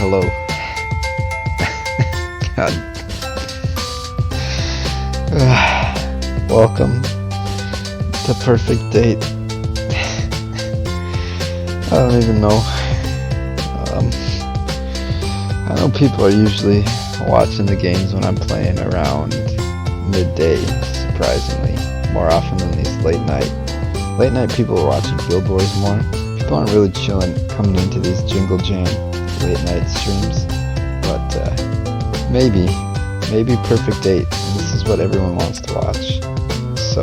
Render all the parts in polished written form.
hello. God. Welcome to Perfect Date. I don't even know. I know people are usually watching the games when I'm playing around midday, surprisingly. More often than these late night people are watching billboards more. People aren't really chilling coming into these Jingle Jam late night streams. But maybe Perfect Date. This is what everyone wants to watch. So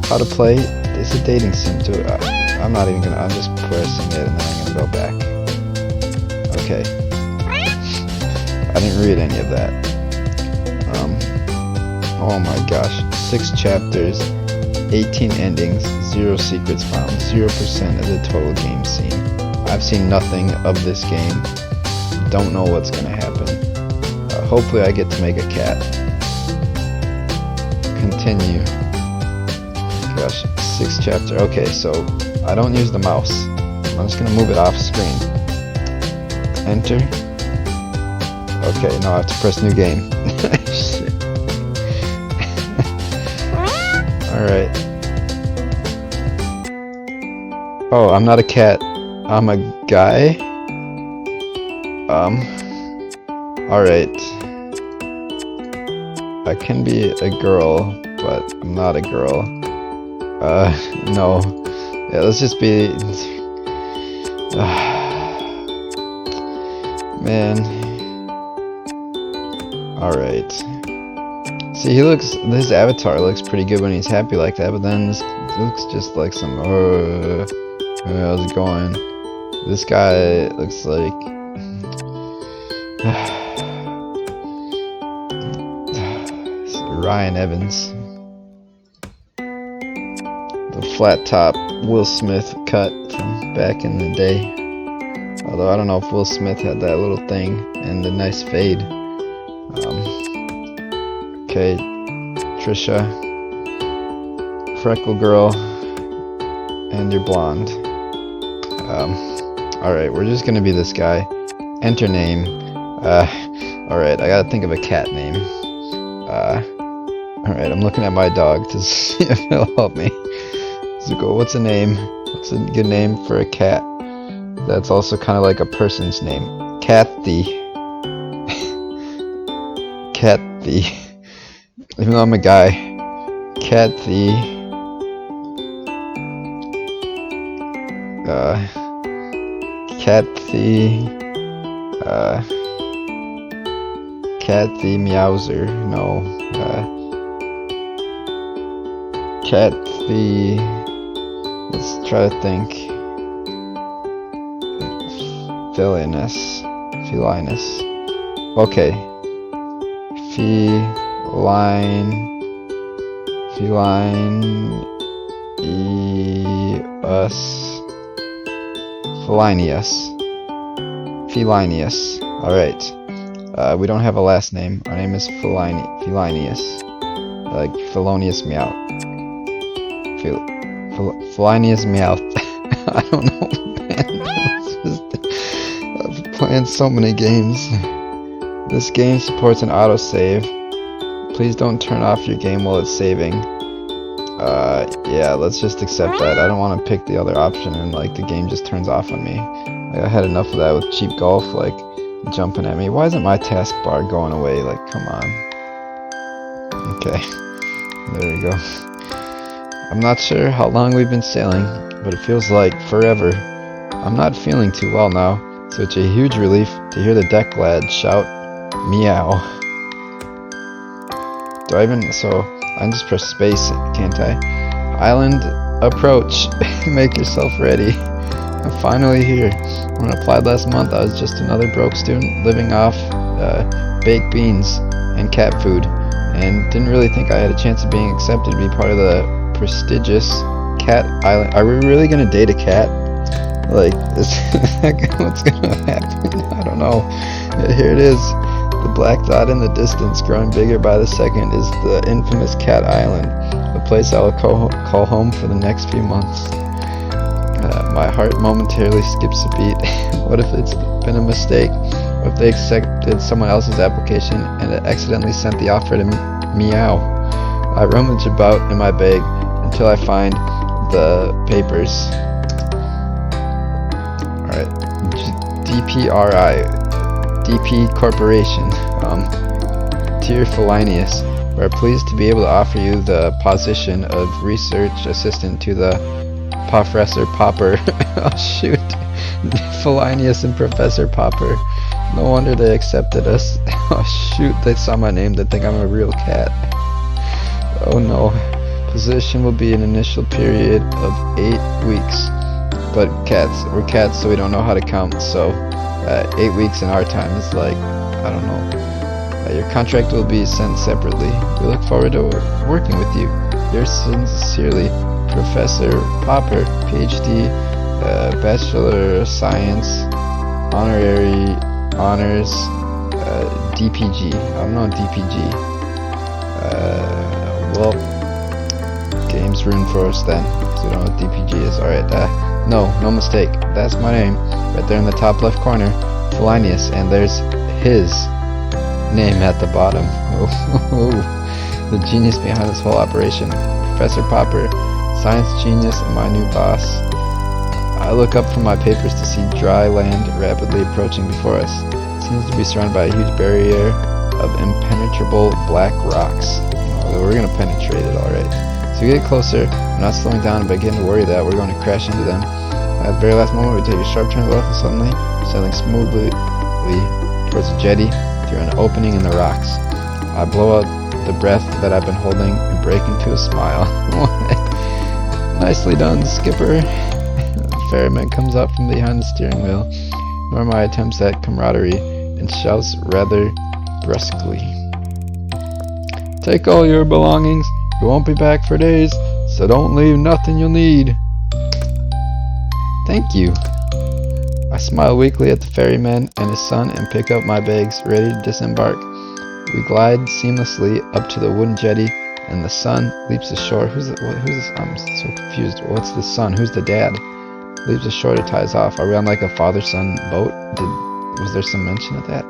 how to play? It's a dating sim too. I'm just pressing it and then I'm gonna go back. Okay. I didn't read any of that. Oh my gosh. 6 chapters, 18 endings, 0 secrets found, 0% of the total game seen. I've seen nothing of this game. Don't know what's gonna happen. Hopefully I get to make a cat. Continue. Gosh, 6 chapter. Okay, so I don't use the mouse. I'm just gonna move it off screen. Enter. Okay, now I have to press new game. Shit. Alright. Oh, I'm not a cat. I'm a guy? Alright. I can be a girl, but I'm not a girl. No. Yeah, let's just be... Man. Alright. See, his avatar looks pretty good when he's happy like that, but then this looks just like some, how's it going? This guy looks like, Ryan Evans. The flat top Will Smith cut from back in the day. Although I don't know if Will Smith had that little thing and the nice fade. Okay, Trisha, freckle girl, and you're blonde. Alright, we're just gonna be this guy. Enter name. Alright, I gotta think of a cat name. Alright, I'm looking at my dog to see if he'll help me. So go, what's a name? What's a good name for a cat? That's also kind of like a person's name. Kathy. Kathy. Even though I'm a guy. Kathy. Kathy. Kathy Meowser. No. Kathy. Let's try to think. Felinus. Okay. Felinius. Alright. We don't have a last name. Our name is Felinius. Like Felonious Meow. Felinius Meow. I don't know, man. I've playing so many games. This game supports an autosave. Please don't turn off your game while it's saving. Yeah, let's just accept that. I don't want to pick the other option and like the game just turns off on me. Like, I had enough of that with cheap golf, like jumping at me. Why isn't my taskbar going away? Like, come on. Okay, there we go. I'm not sure how long we've been sailing, but it feels like forever. I'm not feeling too well now, so it's a huge relief to hear the deck lad shout, meow. Do I even, so I can just press space, can't I? Island approach. Make yourself ready. I'm finally here. When I applied last month, I was just another broke student living off baked beans and cat food, and didn't really think I had a chance of being accepted to be part of the prestigious Cat Island. Are we really gonna date a cat? Like, what's gonna happen? I don't know. Here it is. The black dot in the distance, growing bigger by the second, is the infamous Cat Island, the place I will call home for the next few months. My heart momentarily skips a beat. What if it's been a mistake? What if they accepted someone else's application and it accidentally sent the offer to meow? I rummage about in my bag until I find the papers. Alright. DPRI. DP Corporation. Dear Felinius, we are pleased to be able to offer you the position of research assistant to the Professor Popper. Oh shoot. Felinius and Professor Popper. No wonder they accepted us. Oh shoot, they saw my name, they think I'm a real cat. Oh no. Position will be an initial period of 8 weeks. But we're cats, so we don't know how to count, so 8 weeks in our time is like, I don't know. Your contract will be sent separately. We look forward to working with you. Yours sincerely, Professor Popper, PhD, Bachelor of Science, Honorary Honors, DPG. I don't know DPG. Well, game's ruined for us then, because we don't know what DPG is. Alright, no mistake. That's my name, right there in the top left corner, Felinius, and there's his name at the bottom. The genius behind this whole operation, Professor Popper, science genius and my new boss. I look up from my papers to see dry land rapidly approaching before us. It seems to be surrounded by a huge barrier of impenetrable black rocks. Oh, we're gonna penetrate it, alright. So we get closer, we're not slowing down and begin to worry that we're going to crash into them. At the very last moment, we take a sharp turn to the left and suddenly, sailing smoothly towards the jetty through an opening in the rocks. I blow out the breath that I've been holding and break into a smile. Nicely done, skipper. The ferryman comes up from behind the steering wheel, nor my attempts at camaraderie, and shouts rather brusquely. Take all your belongings. You won't be back for days, so don't leave nothing you'll need. Thank you. I smile weakly at the ferryman and his son and pick up my bags, ready to disembark. We glide seamlessly up to the wooden jetty, and the son leaps ashore. Who's this? I'm so confused. What's the son? Who's the dad? Leaps ashore to tie us off. Are we on like a father-son boat? Was there some mention of that?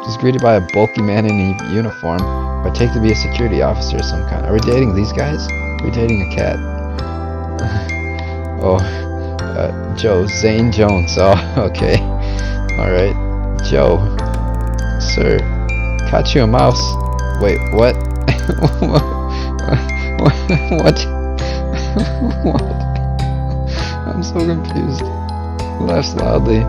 He's greeted by a bulky man in a uniform, who I take to be a security officer of some kind. Are we dating these guys? Are we dating a cat? Joe, Zane Jones. Oh, okay. Alright. Joe. Sir. Caught you a mouse. Wait, what? What? What? I'm so confused. He laughs loudly.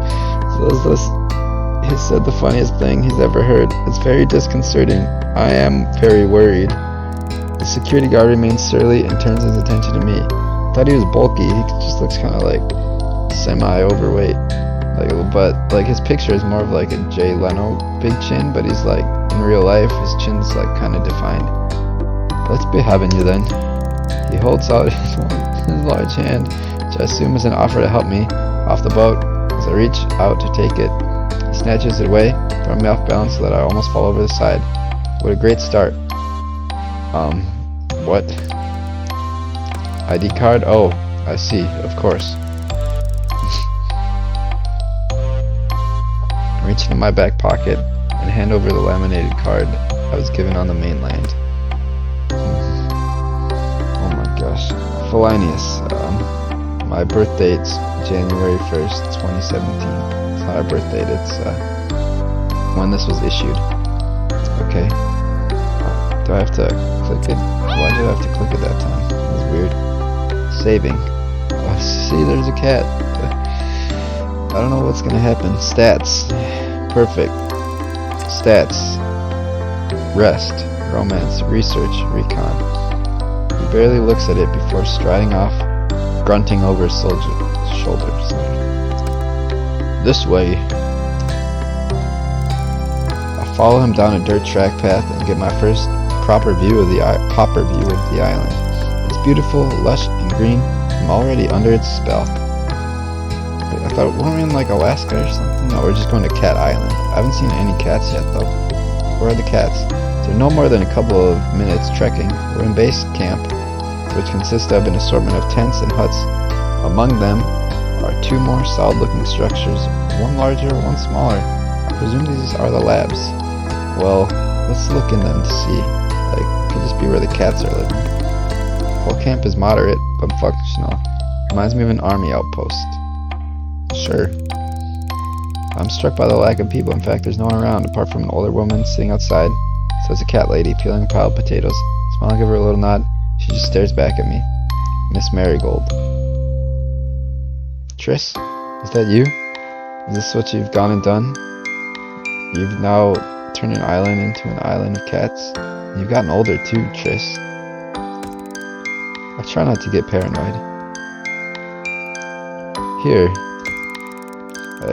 He said the funniest thing he's ever heard. It's very disconcerting. I am very worried. The security guard remains surly and turns his attention to me. I thought he was bulky. He just looks kind of like semi-overweight. But like his picture is more of like a Jay Leno big chin, but he's like in real life his chin's like kind of defined. Let's be having you then. He holds out his large hand, which I assume is an offer to help me off the boat. As I reach out to take it, he snatches it away, throwing me off balance so that I almost fall over the side. What a great start. What? ID card? Oh, I see, of course. I reach into my back pocket and hand over the laminated card I was given on the mainland. Oh my gosh. Felinius. My birth date's January 1st, 2017. It's not our birth date, it's when this was issued. Okay. Do I have to click it? Why did I have to click it that time? That was weird. Saving. Oh, see, there's a cat. I don't know what's gonna happen. Stats. Perfect. Stats. Rest. Romance. Research. Recon. He barely looks at it before striding off, grunting over his shoulder. This way. I follow him down a dirt track path and get my first proper view of the island. It's beautiful, lush, and green. I'm already under its spell. Wait, I thought, weren't we in like Alaska or something? No, we're just going to Cat Island. I haven't seen any cats yet though. Where are the cats? So no more than a couple of minutes trekking. We're in base camp, which consists of an assortment of tents and huts Among them are two more solid-looking structures, one larger, one smaller. I presume these are the labs. Well, let's look in them to see. Like, could just be where the cats are living. Whole camp is moderate, but functional. Reminds me of an army outpost. Sure. I'm struck by the lack of people. In fact, there's no one around, apart from an older woman sitting outside. Says a cat lady, peeling a pile of potatoes. Smile and give her a little nod. She just stares back at me. Miss Marigold. Triss? Is that you? Is this what you've gone and done? You've now turned an island into an island of cats? You've gotten older too, Triss. I try not to get paranoid. Here.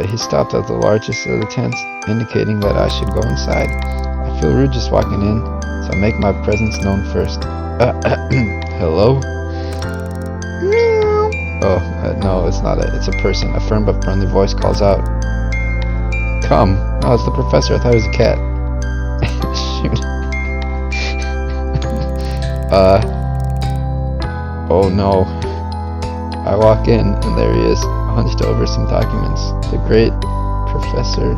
He stopped at the largest of the tents, indicating that I should go inside. I feel rude just walking in, so I make my presence known first. Hello? Meow. Oh, no, it's not it's a person. A firm but friendly voice calls out. Come. Oh, it's the professor. I thought it was a cat. Shoot. Oh no. I walk in, and there he is, hunched over some documents. The great Professor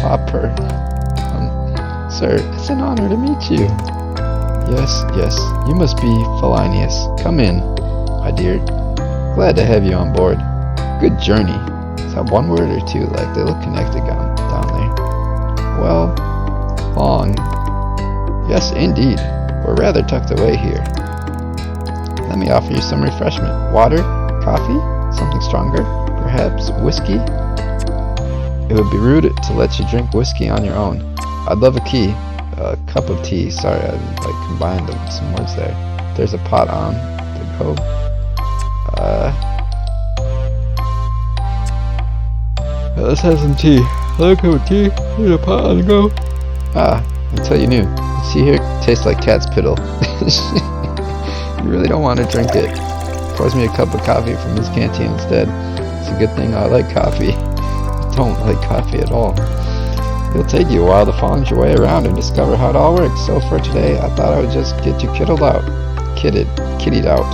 Popper. Sir, it's an honor to meet you. Yes, you must be Felinius. Come in, my dear. Glad to have you on board. Good journey. Is that one word or two? Like, they look connected down there. Well, long. Yes, indeed. We're rather tucked away here. Let me offer you some refreshment. Water? Coffee? Something stronger? Perhaps whiskey? It would be rude to let you drink whiskey on your own. I'd love a key. A cup of tea. Sorry, I combined some words there. There's a pot on the go. Let's have some tea. I like a cup of tea. There's a pot on the go. Until you knew. See here, tastes like cat's piddle. You really don't want to drink it. Pours me a cup of coffee from his canteen instead. It's a good thing I like coffee. I don't like coffee at all. It'll take you a while to find your way around and discover how it all works. So for today, I thought I would just get you kittied out.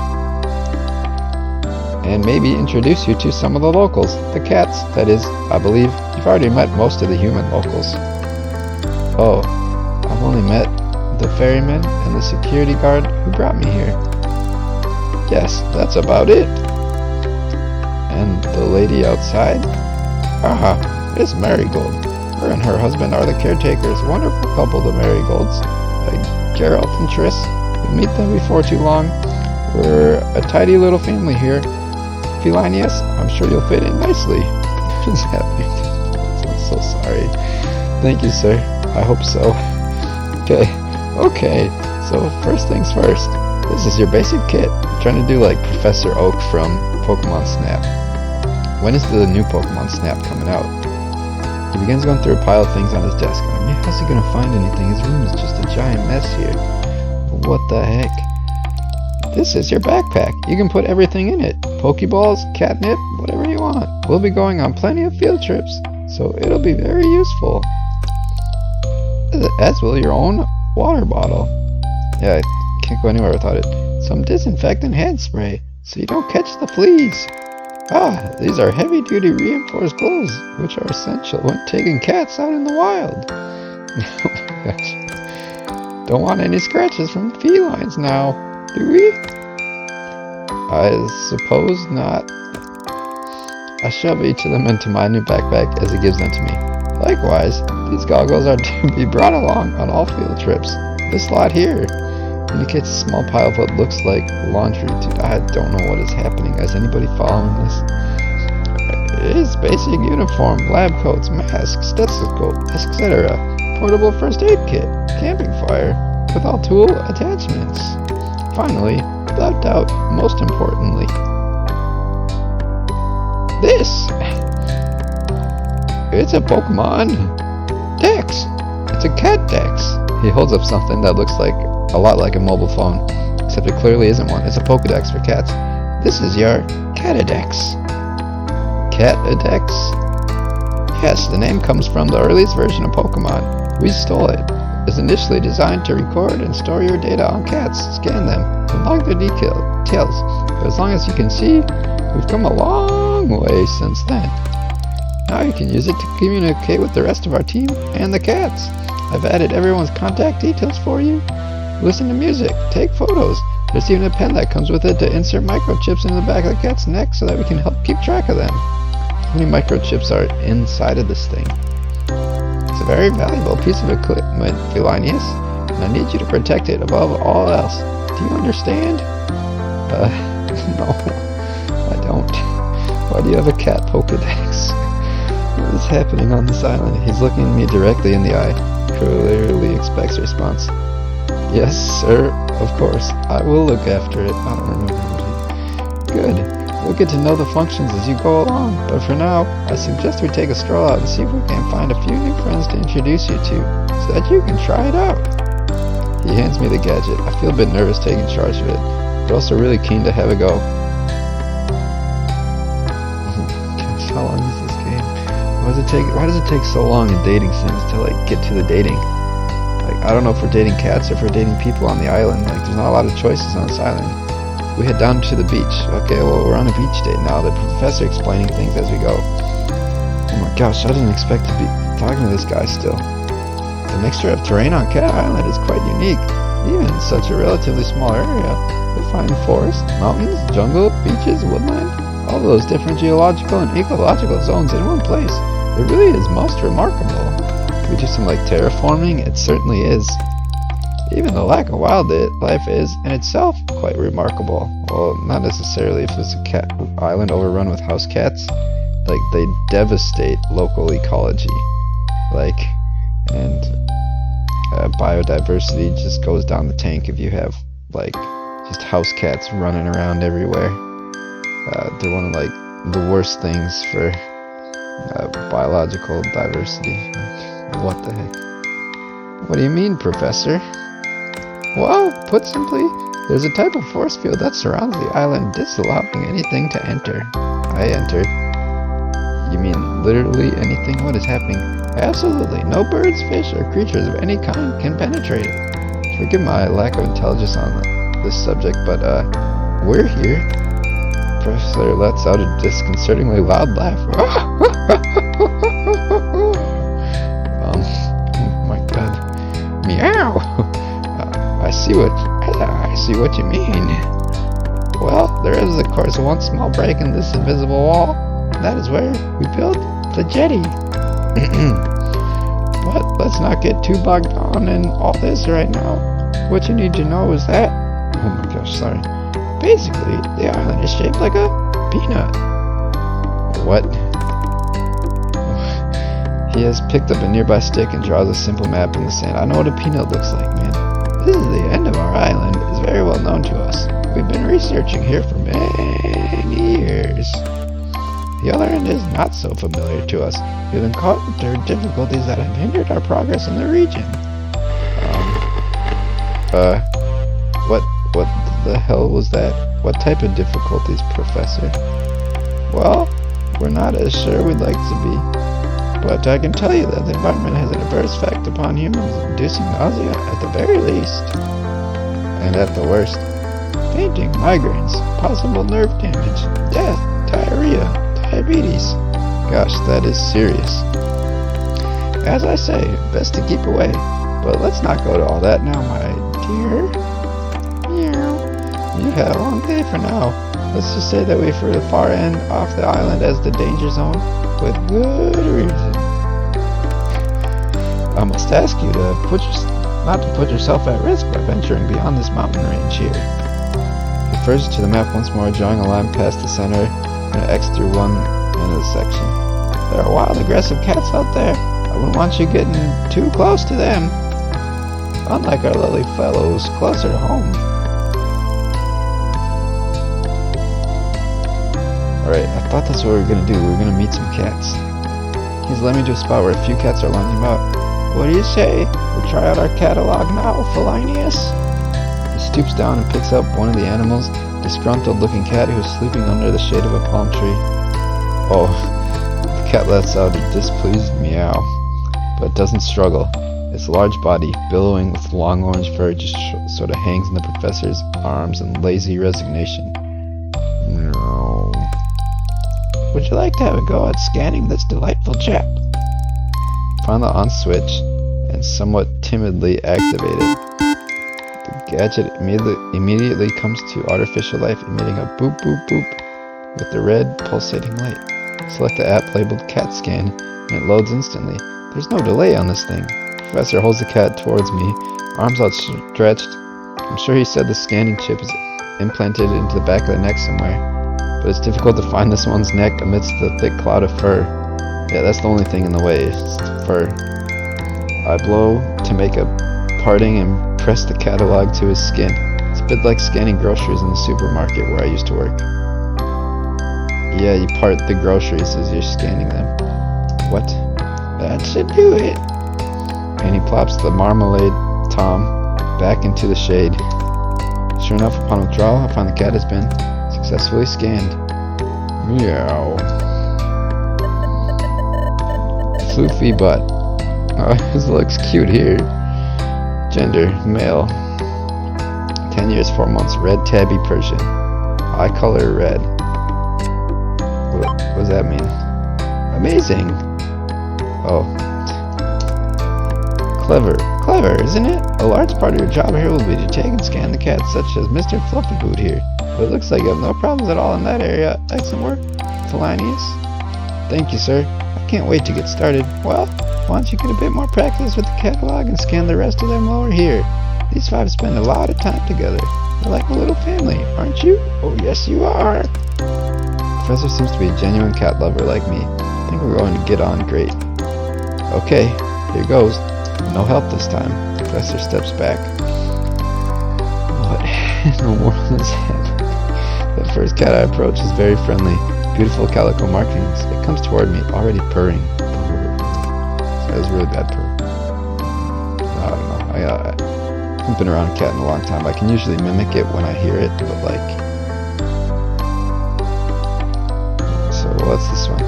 And maybe introduce you to some of the locals. The cats, that is. I believe you've already met most of the human locals. Oh, I've only met the ferryman and the security guard who brought me here. Yes, that's about it. And the lady outside? Miss Marigold. Her and her husband are the caretakers. Wonderful couple, the Marigolds. Geralt and Triss. You'll meet them before too long. We're a tidy little family here. Felinius, I'm sure you'll fit in nicely. What's happening? I'm so sorry. Thank you, sir. I hope so. Okay. So first things first. This is your basic kit. I'm trying to do like Professor Oak from Pokemon Snap. When is the new Pokemon Snap coming out? He begins going through a pile of things on his desk. I mean, how's he gonna find anything? His room is just a giant mess here. What the heck? This is your backpack. You can put everything in it. Pokeballs, catnip, whatever you want. We'll be going on plenty of field trips, so it'll be very useful. As will your own water bottle. Yeah, I can't go anywhere without it. Some disinfectant hand spray, so you don't catch the fleas. These are heavy-duty reinforced gloves, which are essential when taking cats out in the wild. Oh my gosh. Don't want any scratches from felines now, do we? I suppose not. I shove each of them into my new backpack as he gives them to me. Likewise, these goggles are to be brought along on all field trips. This lot here indicates a small pile of what looks like laundry. Dude, I don't know what is happening. Is anybody following this? His basic uniform, lab coats, masks, stethoscope, etc. Portable first aid kit, camping fire, with all tool attachments. Finally, without doubt, most importantly, this. It's a Pokemon Dex. It's a cat Dex. He holds up something that looks like a lot like a mobile phone, except it clearly isn't one. It's a Pokedex for cats. This is your Catadex. Catadex? Yes, the name comes from the earliest version of Pokemon. We stole it. It was initially designed to record and store your data on cats, scan them, and log their details. But as long as you can see, We've come a long way since then. Now you can use it to communicate with the rest of our team and the cats. I've added everyone's contact details for you. Listen to music, take photos. There's even a pen that comes with it to insert microchips into the back of the cat's neck so that we can help keep track of them. How many microchips are inside of this thing? It's a very valuable piece of equipment, Felinius, and I need you to protect it above all else. Do you understand? No, I don't. Why do you have a cat Pokedex? What is happening on this island? He's looking me directly in the eye. Clearly expects a response. Yes, sir, of course. I will look after it. I don't remember. Good. You'll get to know the functions as you go along, but for now, I suggest we take a stroll out and see if we can find a few new friends to introduce you to, so that you can try it out. He hands me the gadget. I feel a bit nervous taking charge of it, but also really keen to have a go. Gosh, how long is this game? Why does it take so long in dating sims to get to the dating? I don't know if we're dating cats or if we're dating people on the island. There's not a lot of choices on this island. We head down to the beach. Okay, well, we're on a beach date now. The professor explaining things as we go. Oh my gosh, I didn't expect to be talking to this guy still. The mixture of terrain on Cat Island is quite unique. Even in such a relatively small area, you'll find forests, mountains, jungle, beaches, woodland, all those different geological and ecological zones in one place. It really is most remarkable. Can we do some terraforming? It certainly is. Even the lack of wildlife is, in itself, quite remarkable. Well, not necessarily if it's a cat island overrun with house cats. They devastate local ecology. And biodiversity just goes down the tank if you have, just house cats running around everywhere. They're one of, the worst things for biological diversity. What the heck? What do you mean, Professor? Well, put simply, there's a type of force field that surrounds the island, disallowing anything to enter. I entered. You mean literally anything? What is happening? Absolutely. No birds, fish, or creatures of any kind can penetrate it. Forgive my lack of intelligence on this subject, but we're here. Professor lets out a disconcertingly loud laugh. Oh my god. Meow! I see what you mean. Well, there is of course one small break in this invisible wall. That is where we built the jetty. But let's not get too bogged down in all this right now. What you need to know is that... Oh my gosh, sorry. Basically, the island is shaped like a peanut. What? He has picked up a nearby stick and draws a simple map in the sand. I know what a peanut looks like, man. This is the end of our island. It's very well known to us. We've been researching here for many years. The other end is not so familiar to us. We've encountered difficulties that have hindered our progress in the region. What the hell was that? What type of difficulties, Professor? Well, we're not as sure we'd like to be. But I can tell you that the environment has an adverse effect upon humans, inducing nausea at the very least. And at the worst, fainting, migraines, possible nerve damage, death, diarrhea, diabetes. Gosh, that is serious. As I say, best to keep away. But let's not go to all that now, my dear. Meow. You've had a long day for now. Let's just say that we for the far end off the island as the danger zone, with good reason. I must ask you to not to put yourself at risk by venturing beyond this mountain range here. He refers to the map once more, drawing a line past the center and an X through one end of the section. There are wild, aggressive cats out there. I wouldn't want you getting too close to them. Unlike our lovely fellows closer to home. Alright, I thought that's what we were going to do. We were going to meet some cats. He's led me to a spot where a few cats are lounging about. What do you say? We'll try out our catalog now, Felinius. He stoops down and picks up one of the animals, a disgruntled looking cat who is sleeping under the shade of a palm tree. Oh, the cat lets out a displeased meow, but doesn't struggle. Its large body, billowing with long orange fur, just sort of hangs in the professor's arms in lazy resignation. No. Would you like to have a go at scanning this delightful chap? Find the on switch and somewhat timidly activate it. The gadget immediately comes to artificial life, emitting a boop boop boop with the red pulsating light. Select the app labeled Cat Scan and it loads instantly. There's no delay on this thing. Professor holds the cat towards me, arms outstretched. I'm sure he said the scanning chip is implanted into the back of the neck somewhere, but it's difficult to find this one's neck amidst the thick cloud of fur. Yeah, that's the only thing in the way, it's the fur. I blow to make a parting and press the catalog to his skin. It's a bit like scanning groceries in the supermarket where I used to work. Yeah, you part the groceries as you're scanning them. What? That should do it. And he plops the marmalade Tom back into the shade. Sure enough, upon withdrawal, I find the cat has been successfully scanned. Meow. Floofy butt. Oh, this looks cute here. Gender, male. 10 years, 4 months, red tabby Persian. Eye color, red. What does that mean? Amazing! Oh. Clever, isn't it? A large part of your job here will be to take and scan the cats, such as Mr. Fluffy Boot here. But it looks like you have no problems at all in that area. Excellent work, Thelonious. Thank you, sir. I can't wait to get started. Well, why don't you get a bit more practice with the catalog and scan the rest of them while we're here? These five spend a lot of time together. You're like a little family, aren't you? Oh, yes, you are. Professor seems to be a genuine cat lover like me. I think we're going to get on great. Okay, here goes. No help this time. Professor steps back. What in the world is happening? The first cat I approach is very friendly. Beautiful calico markings. It comes toward me, already purring. So that was really bad purr. I don't know. I haven't been around a cat in a long time. I can usually mimic it when I hear it, but like... So what's this one?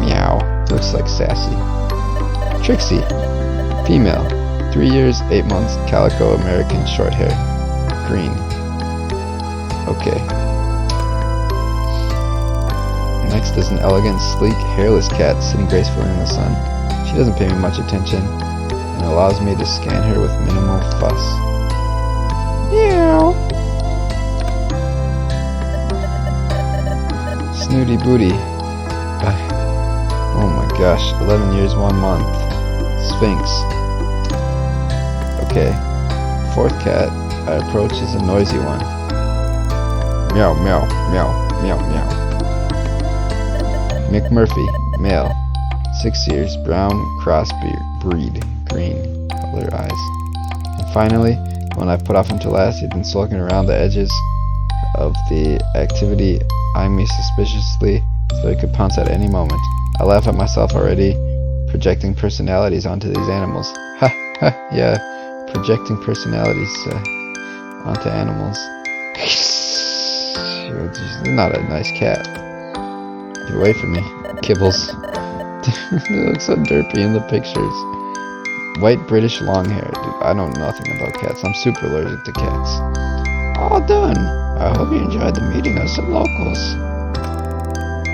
Meow. Looks like Sassy. Trixie. Female. 3 years, 8 months, calico American short hair. Green. Okay. Next is an elegant, sleek, hairless cat sitting gracefully in the sun. She doesn't pay me much attention and allows me to scan her with minimal fuss. Meow. Snooty Booty. Oh my gosh, 11 years, 1 month. Sphinx. Okay. Fourth cat I approach is a noisy one. Meow, meow, meow, meow, meow. McMurphy, male. 6 years, brown, cross breed, green, color eyes. And finally, when I put off him to last, he'd been sulking around the edges of the activity, eyeing me suspiciously as though he could pounce at any moment. I laugh at myself already, projecting personalities onto these animals. Ha ha, yeah, projecting personalities onto animals. You're not a nice cat. Get away from me, Kibbles. They look so derpy in the pictures. White British long hair. Dude, I know nothing about cats. I'm super allergic to cats. All done. I hope you enjoyed the meeting of some locals.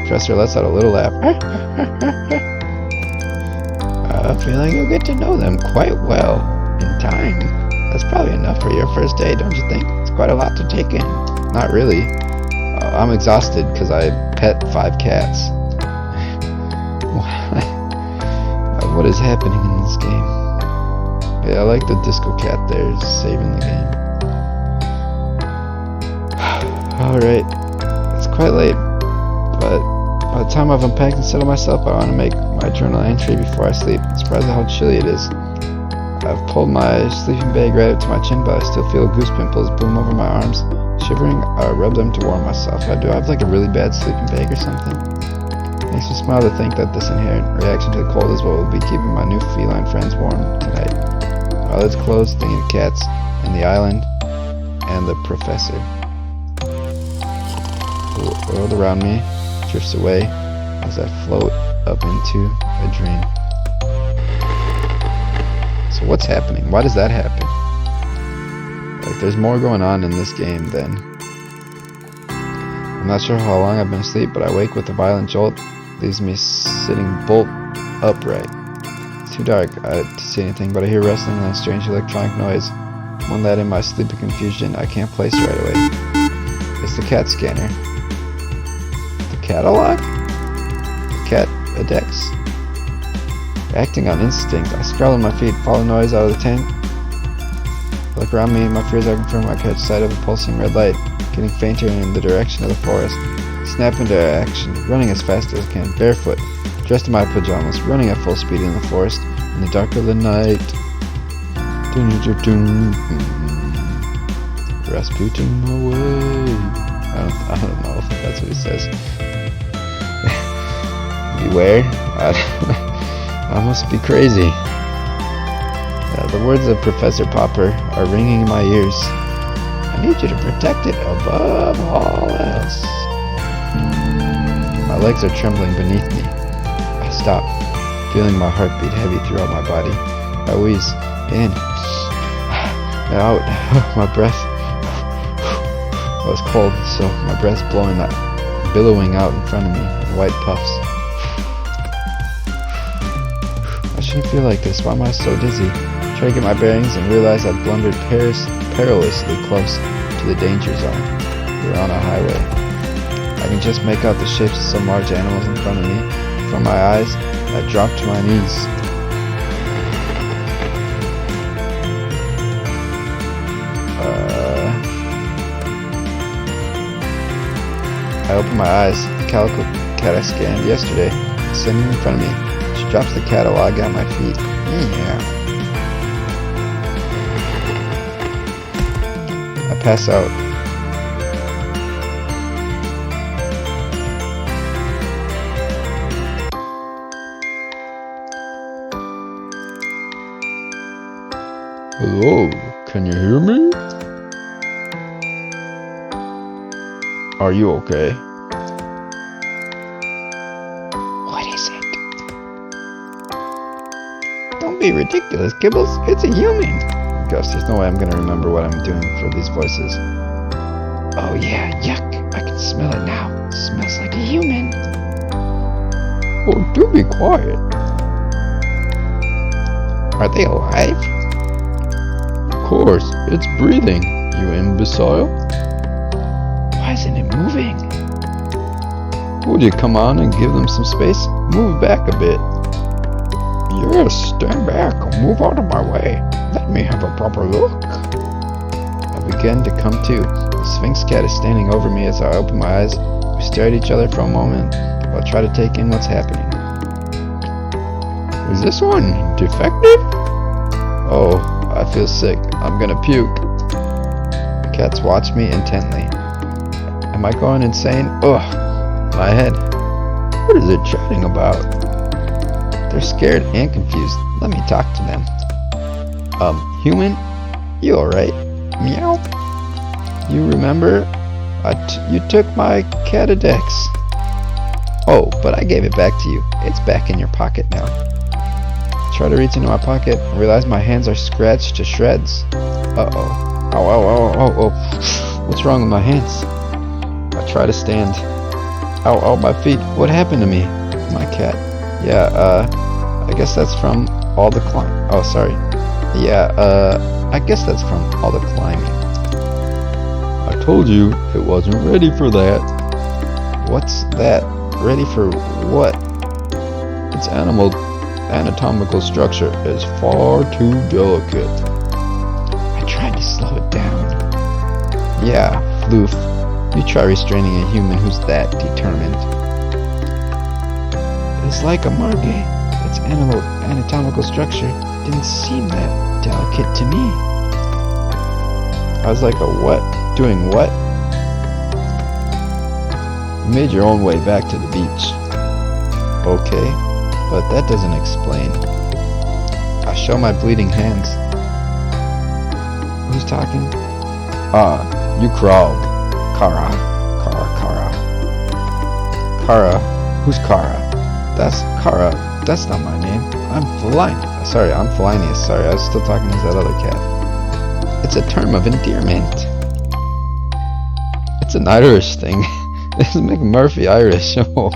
Professor lets out a little laugh. I feel like you'll get to know them quite well in time. That's probably enough for your first day, don't you think? It's quite a lot to take in. Not really. I'm exhausted because I pet 5 cats. What is happening in this game? Yeah, I like the disco cat there, saving the game. Alright, it's quite late, but by the time I've unpacked and settled myself, I want to make my journal entry before I sleep. I'm surprised at how chilly it is. I've pulled my sleeping bag right up to my chin, but I still feel goose pimples bloom over my arms. Shivering, I rub them to warm myself. Do I have like a really bad sleeping bag or something? Makes me smile to think that this inherent reaction to the cold is what will be keeping my new feline friends warm tonight. Eyelids closed, thinking of cats, and the island, and the professor. The world around me drifts away as I float up into a dream. So what's happening? Why does that happen? Like, there's more going on in this game than... I'm not sure how long I've been asleep, but I wake with a violent jolt leaves me sitting bolt upright. It's too dark to see anything, but I hear rustling and a strange electronic noise. One that in my sleepy confusion I can't place right away. It's the cat scanner. The catalog? The cat index? Acting on instinct, I scramble on my feet, follow the noise out of the tent. Look around me, my fears are confirmed. I catch sight of a pulsing red light, getting fainter in the direction of the forest. Snap into action, running as fast as I can, barefoot, dressed in my pajamas, running at full speed in the forest, in the dark of the night. Rasputin away. I don't know if that's what he says. Beware. I must be crazy. The words of Professor Popper are ringing in my ears. I need you to protect it above all else. My legs are trembling beneath me. I stop, feeling my heartbeat heavy throughout my body. I wheeze in, out. My breath was cold, so my breath's billowing out in front of me in white puffs. I shouldn't feel like this. Why am I so dizzy? I try to get my bearings and realize I've blundered perilously close to the danger zone. We're on a highway. I can just make out the shapes of some large animals in front of me. From my eyes, I drop to my knees. I open my eyes. The calico cat I scanned yesterday is sitting in front of me. She drops the catalog at my feet. Yeah. I pass out. Hello, can you hear me? Are you okay? What is it? Don't be ridiculous, Kibbles. It's a human. Gosh, there's no way I'm gonna remember what I'm doing for these voices. Oh yeah, yuck. I can smell it now. It smells like a human. Oh, do be quiet. Are they alive? Of course, it's breathing, you imbecile. Why isn't it moving? Would you come on and give them some space? Move back a bit. Yes, stand back. Move out of my way. Let me have a proper look. I begin to come to. The Sphinx cat is standing over me as I open my eyes. We stare at each other for a moment while I try to take in what's happening. Is this one defective? Oh, I feel sick. I'm gonna puke. The cats watch me intently. Am I going insane? Ugh, my head. What is it chatting about? They're scared and confused. Let me talk to them. Human? You alright? Meow? You remember? You took my Catadex. Oh, but I gave it back to you. It's back in your pocket now. Try to reach into my pocket and realize my hands are scratched to shreds. Uh-oh. Ow, ow, ow, ow, oh. What's wrong with my hands? I try to stand. Ow, ow, my feet. What happened to me? My cat. Yeah, I guess that's from all the Oh, sorry. Yeah, I guess that's from all the climbing. I told you it wasn't ready for that. What's that? Ready for what? Its anatomical structure is far too delicate. I tried to slow it down. Yeah, floof. You try restraining a human who's that determined. It's like a margay. Its anatomical structure didn't seem that delicate to me. I was like, a what? Doing what? You made your own way back to the beach. Okay, but that doesn't explain. I show my bleeding hands. Who's talking? You crawled. Kara. Who's Kara? That's Kara. That's not my name. I'm Felinius. Sorry, I was still talking to that other cat. It's a term of endearment. It's an Irish thing. It's McMurphy Irish. Oh,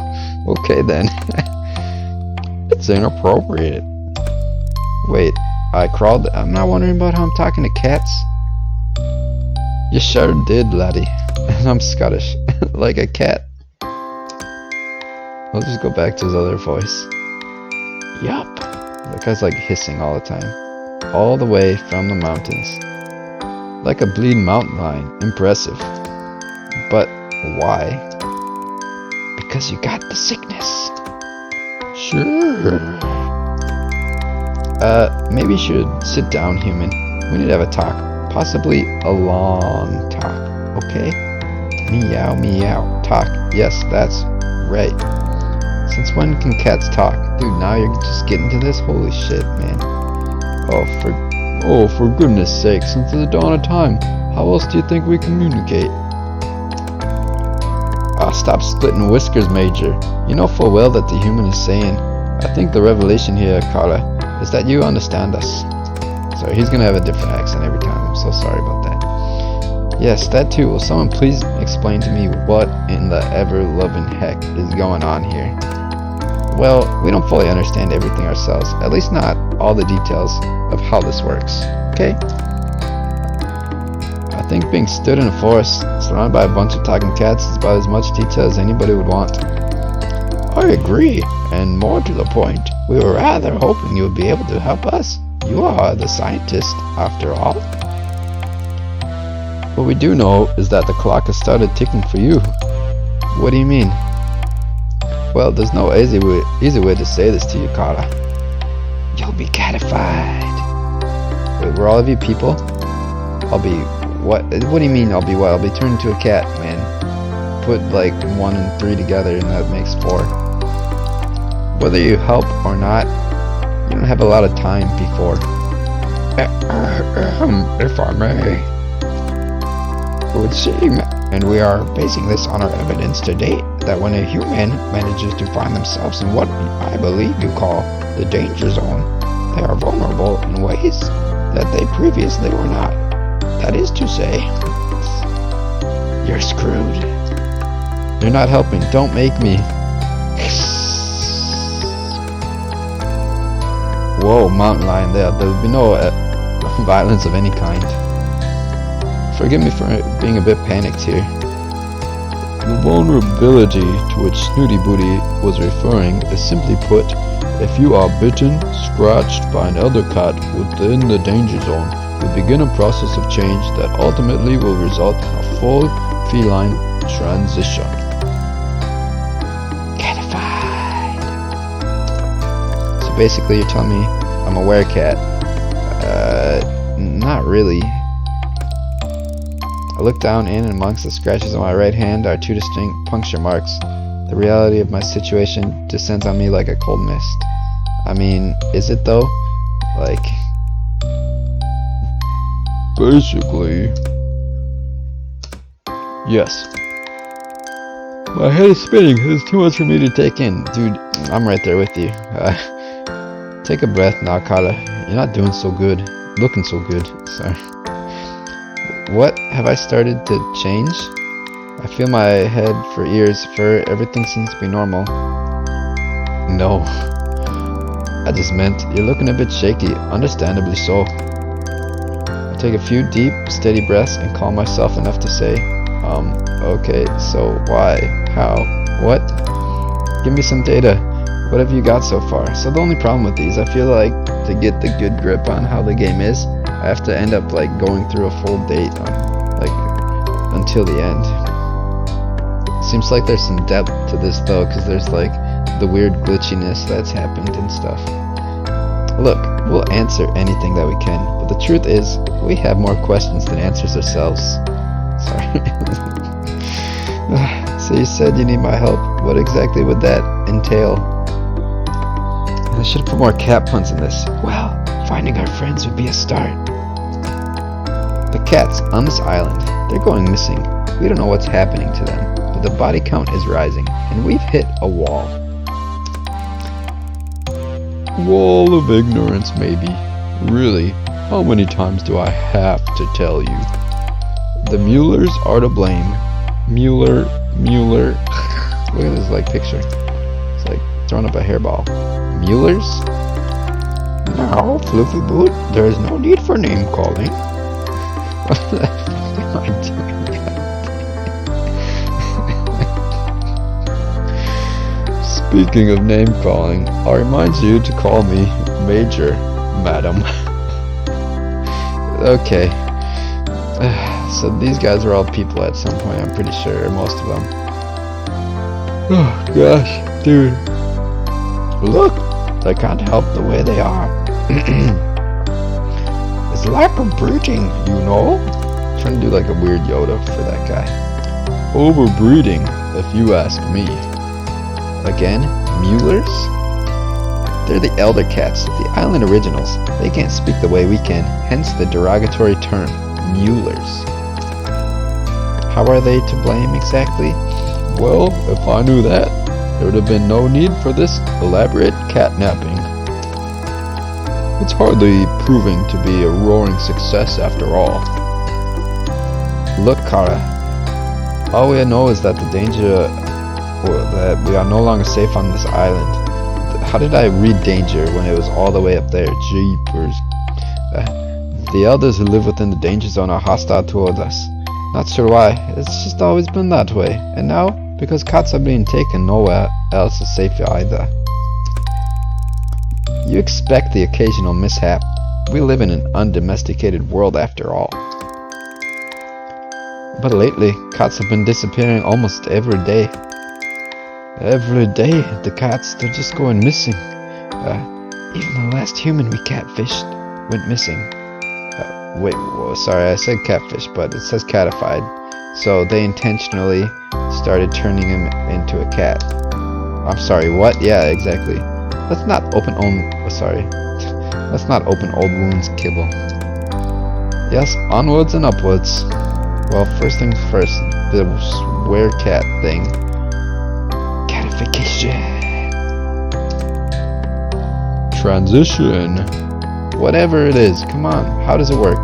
okay then. It's inappropriate. Wait, I crawled. I'm not wondering about how I'm talking to cats. You sure did, laddie. I'm Scottish, like a cat. I'll just go back to his other voice. Yup. That guy's like hissing all the time. All the way from the mountains. Like a bleeding mountain lion. Impressive. But why? Because you got the sickness. Sure. Maybe you should sit down, human. We need to have a talk. Possibly a long talk. Okay? Meow, meow. Talk. Yes, that's right. Since when can cats talk? Dude, now you're just getting to this? Holy shit, man. Oh, for goodness sake, since the dawn of time, how else do you think we communicate? Ah, stop splitting whiskers, Major. You know full well that the human is saying, I think the revelation here, Carla, is that you understand us. Sorry, he's gonna have a different accent every time. I'm so sorry about that. Yes, that too. Will someone please explain to me what in the ever-loving heck is going on here? Well, we don't fully understand everything ourselves. At least not all the details of how this works. Okay? I think being stood in a forest, surrounded by a bunch of talking cats, is about as much detail as anybody would want. I agree, and more to the point, we were rather hoping you would be able to help us. You are the scientist, after all. What we do know is that the clock has started ticking for you. What do you mean? Well, there's no easy way to say this to you, Carla. You'll be catified. Wait, were all of you people? I'll be what? What do you mean I'll be what? I'll be turned into a cat, man. Put like 1 and 3 together and that makes 4. Whether you help or not, you don't have a lot of time before. If I may. It would seem, and we are basing this on our evidence to date, that when a human manages to find themselves in what I believe you call the danger zone, they are vulnerable in ways that they previously were not. That is to say, you're screwed. You're not helping. Don't make me. Whoa, mountain lion there. There will be no violence of any kind. Forgive me for being a bit panicked here. The vulnerability to which Snooty Booty was referring is simply put, if you are bitten, scratched by an elder cat within the danger zone, you begin a process of change that ultimately will result in a full feline transition. Catified. So basically you're telling me I'm a werecat. Not really. I look down in and amongst the scratches on my right hand are 2 distinct puncture marks. The reality of my situation descends on me like a cold mist. I mean, is it though? Like... Basically... Yes. My head is spinning. It's too much for me to take in. Dude, I'm right there with you. Take a breath now, Carla. You're not doing so good. Looking so good. Sorry. What? Have I started to change? I feel my head for ears, fur, everything seems to be normal. No. I just meant, you're looking a bit shaky, understandably so. I take a few deep, steady breaths and calm myself enough to say, okay, so why? How? What? Give me some data. What have you got so far? So the only problem with these, I feel like, to get the good grip on how the game is, I have to end up like going through a full date on, like, until the end. Seems like there's some depth to this though, because there's like the weird glitchiness that's happened and stuff. Look, we'll answer anything that we can, but the truth is, we have more questions than answers ourselves. Sorry. So you said you need my help. What exactly would that entail? I should have put more cat puns in this. Well, finding our friends would be a start. The cats on this island, they're going missing. We don't know what's happening to them, but the body count is rising, and we've hit a wall. Wall of ignorance, maybe. Really, how many times do I have to tell you? The Muellers are to blame. Mueller. Look at this like picture. It's like throwing up a hairball. Mueller's? Now, Fluffy Boot, there is no need for name calling. What the fuck am I doing? Speaking of name calling, I'll remind you to call me Major, madam. Okay. So these guys are all people at some point, I'm pretty sure, or most of them. Oh gosh, dude. Look, they can't help the way they are. It's lack of breeding, you know? I'm trying to do like a weird Yoda for that guy. Overbreeding, if you ask me. Again, Muellers? They're the elder cats, the island originals. They can't speak the way we can, hence the derogatory term, Muellers. How are they to blame exactly? Well, if I knew that, there would have been no need for this elaborate catnapping. It's hardly proving to be a roaring success after all. Look, Kara. All we know is that the danger, that we are no longer safe on this island. How did I read danger when it was all the way up there? Jeepers. The elders who live within the danger zone are hostile towards us. Not sure why. It's just always been that way. And now, because cats are being taken, nowhere else is safe either. You expect the occasional mishap. We live in an undomesticated world after all. But lately, cats have been disappearing almost every day. Every day, the cats, they're just going missing. Even the last human we catfished went missing. Sorry, I said catfish, but it says catified. So they intentionally started turning him into a cat. I'm sorry, what? Yeah, exactly. Let's not open old wounds, kibble. Yes, onwards and upwards. Well, first things first, the werecat thing. Catification. Transition. Whatever it is, come on, how does it work?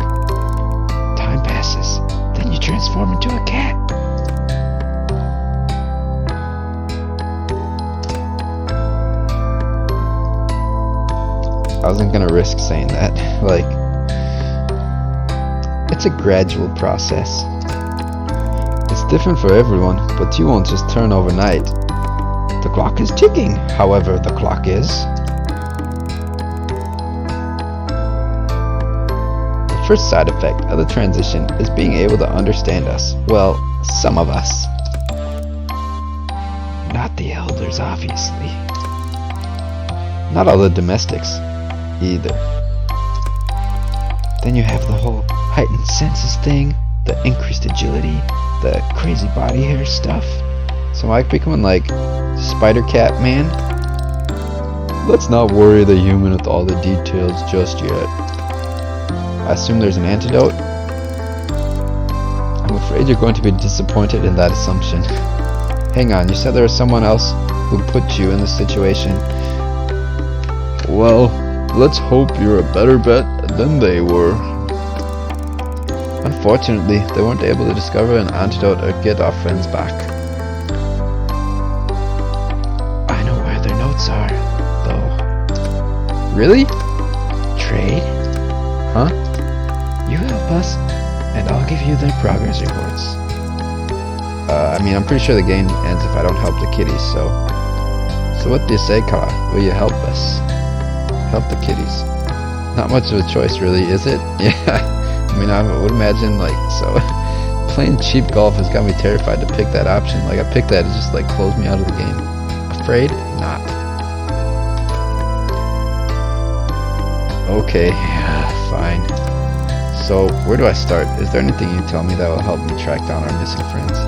Time passes, then you transform into a cat. I wasn't gonna risk saying that. Like, it's a gradual process. It's different for everyone, but you won't just turn overnight. The clock is ticking, however the clock is. The first side effect of the transition is being able to understand us. Well, some of us. Not the elders, obviously. Not all the domestics, either. Then you have the whole heightened senses thing, the increased agility, the crazy body hair stuff. So am I becoming like Spider Cat Man? Let's not worry the human with all the details just yet. I assume there's an antidote? I'm afraid you're going to be disappointed in that assumption. Hang on, you said there was someone else who put you in this situation. Well, let's hope you're a better bet than they were. Unfortunately, they weren't able to discover an antidote or get our friends back. I know where their notes are, though. Really? Trade? Huh? You help us, and I'll give you their progress reports. I mean, I'm pretty sure the game ends if I don't help the kitties, so... So what do you say, Kara? Will you help us? Help the kitties. Not much of a choice, really, is it? Yeah. I mean, I would imagine, like, so... Playing cheap golf has got me terrified to pick that option. Like, I picked that, it just, like, closed me out of the game. Afraid? Not. Okay, fine. So, where do I start? Is there anything you tell me that will help me track down our missing friends?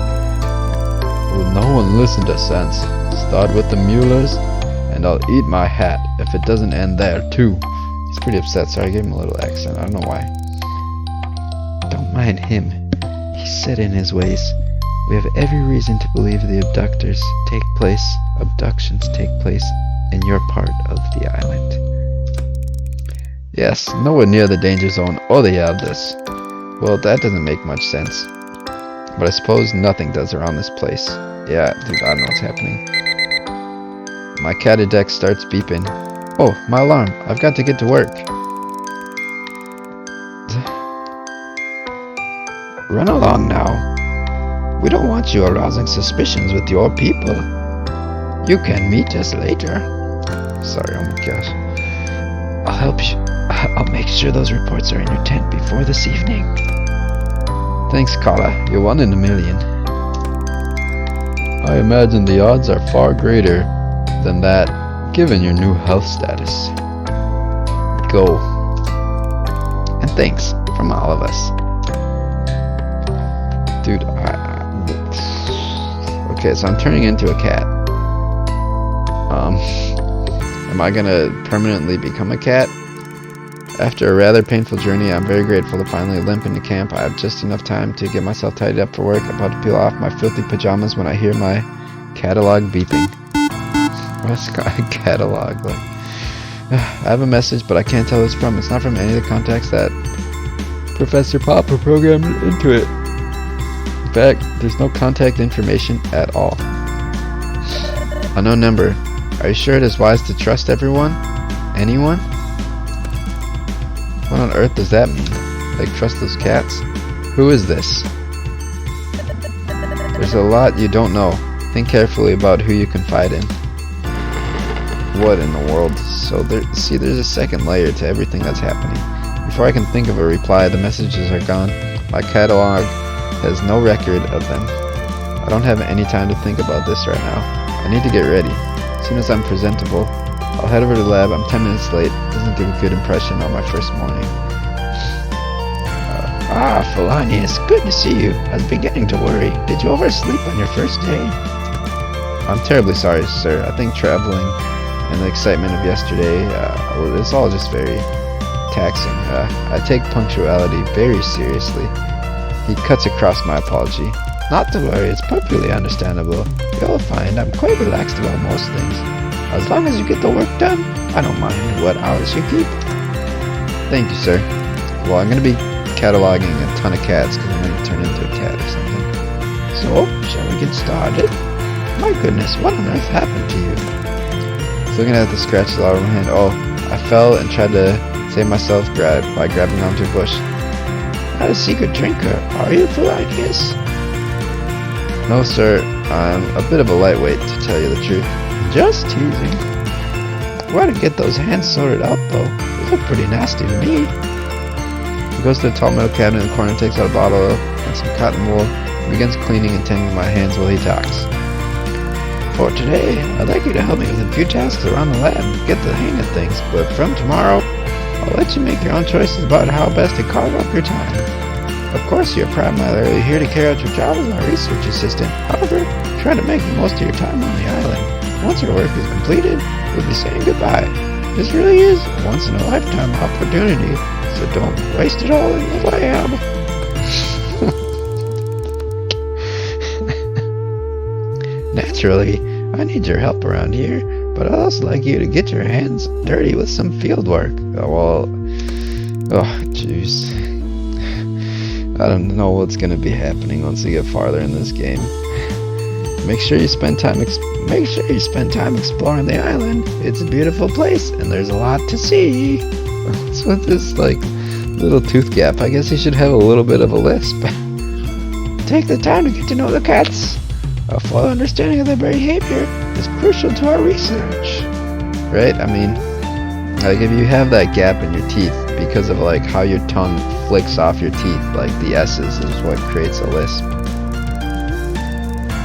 Will no one listen to sense? Start with the Muellers, and I'll eat my hat if it doesn't end there, too. He's pretty upset, so I gave him a little accent. I don't know why. Don't mind him. He's set in his ways. We have every reason to believe the abductions take place in your part of the island. Yes, nowhere near the danger zone or the elders. Well, that doesn't make much sense. But I suppose nothing does around this place. Yeah, dude, I don't know what's happening. My catted deck starts beeping. Oh, my alarm. I've got to get to work. Run along now. We don't want you arousing suspicions with your people. You can meet us later. Sorry, oh my gosh. I'll help you. I'll make sure those reports are in your tent before this evening. Thanks, Kala. You're one in a million. I imagine the odds are far greater than that, given your new health status. Go. And thanks from all of us. Dude, okay, so I'm turning into a cat. Am I gonna permanently become a cat? After a rather painful journey, I'm very grateful to finally limp into camp. I have just enough time to get myself tidied up for work. I'm about to peel off my filthy pajamas when I hear my catalog beeping. What's a catalog like? I have a message, but I can't tell who it's from. It's not from any of the contacts that Professor Popper programmed into it. In fact, there's no contact information at all. Unknown number. Are you sure it is wise to trust everyone? Anyone? What on earth does that mean? Like, trust those cats? Who is this? There's a lot you don't know. Think carefully about who you confide in. What in the world? So there's a second layer to everything that's happening. Before I can think of a reply, the messages are gone. My catalog has no record of them. I don't have any time to think about this right now. I need to get ready. As soon as I'm presentable, I'll head over to the lab. I'm 10 minutes late. Doesn't give a good impression on my first morning. Felanius, good to see you. I was beginning to worry. Did you oversleep on your first day? I'm terribly sorry, sir. I think traveling and the excitement of yesterday, it's all just very taxing. I take punctuality very seriously. He cuts across my apology. Not to worry, it's perfectly understandable. You'll find I'm quite relaxed about most things. As long as you get the work done, I don't mind what hours you keep. Thank you, sir. Well, I'm going to be cataloging a ton of cats because I'm going to turn into a cat or something. So, shall we get started? My goodness, what on earth happened to you? I was looking at the scratches all over my hand. Oh, I fell and tried to save myself by grabbing onto a bush. Not a secret drinker, are you, Felanius? No, sir. I'm a bit of a lightweight, to tell you the truth. Just teasing. Why to get those hands sorted out, though? They look pretty nasty to me. He goes to the tall metal cabinet in the corner and takes out a bottle and some cotton wool and begins cleaning and tending my hands while he talks. For today, I'd like you to help me with a few tasks around the lab and get the hang of things, but from tomorrow, I'll let you make your own choices about how best to carve up your time. Of course, you're primarily here to carry out your job as my research assistant. However, try to make the most of your time on the island. Once your work is completed, we'll be saying goodbye. This really is a once-in-a-lifetime opportunity, so don't waste it all in the lab. Naturally, I need your help around here, but I'd also like you to get your hands dirty with some field work. Oh, jeez. I don't know what's going to be happening once we get farther in this game. Make sure you spend time exploring the island. It's a beautiful place, and there's a lot to see. What's with this, little tooth gap? I guess he should have a little bit of a lisp. Take the time to get to know the cats. A full understanding of their behavior is crucial to our research. Right? I mean, if you have that gap in your teeth because of how your tongue flicks off your teeth, the S's is what creates a lisp.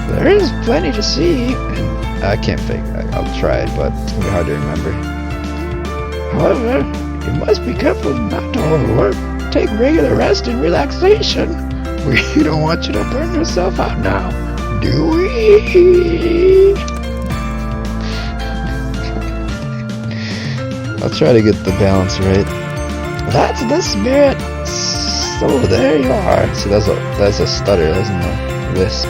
There is plenty to see, and I can't fake it. I'll try it, but it's going to be hard to remember. However, you must be careful not to overwork. Take regular rest and relaxation. We don't want you to burn yourself out now, do we? I'll try to get the balance right. That's the spirit. So there you are. See, that's a stutter, isn't it? Lisp.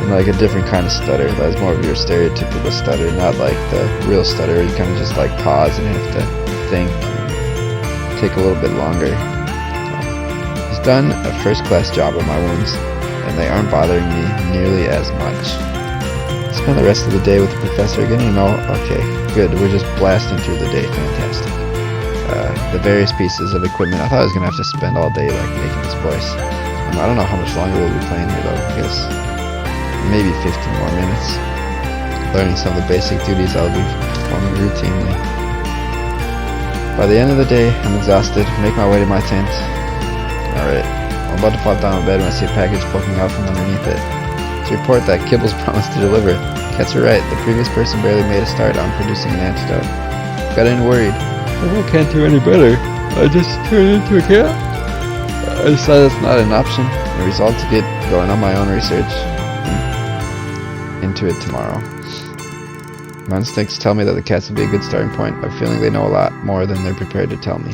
And a different kind of stutter. That's more of your stereotypical stutter, not like the real stutter where you kind of just pause and have to think. Take a little bit longer. He's done a first-class job of my wounds, and they aren't bothering me nearly as much. Spend the rest of the day with the professor, getting to know... Okay, good, we're just blasting through the day, fantastic. The various pieces of equipment. I thought I was going to have to spend all day, like, making this voice. I don't know how much longer we'll be playing here, though. I guess maybe 15 more minutes. Learning some of the basic duties I'll be performing routinely. By the end of the day, I'm exhausted. Make my way to my tent. Alright, I'm about to fall down in bed when I see a package poking out from underneath it. To report that Kibble's promised to deliver. Cats are right, the previous person barely made a start on producing an antidote. Got in worried. Oh, I can't do any better. I just turned into a cat. I decided that's not an option. I resolved to get going on my own research into it tomorrow. My instincts tell me that the cats will be a good starting point. I'm feeling they know a lot more than they're prepared to tell me.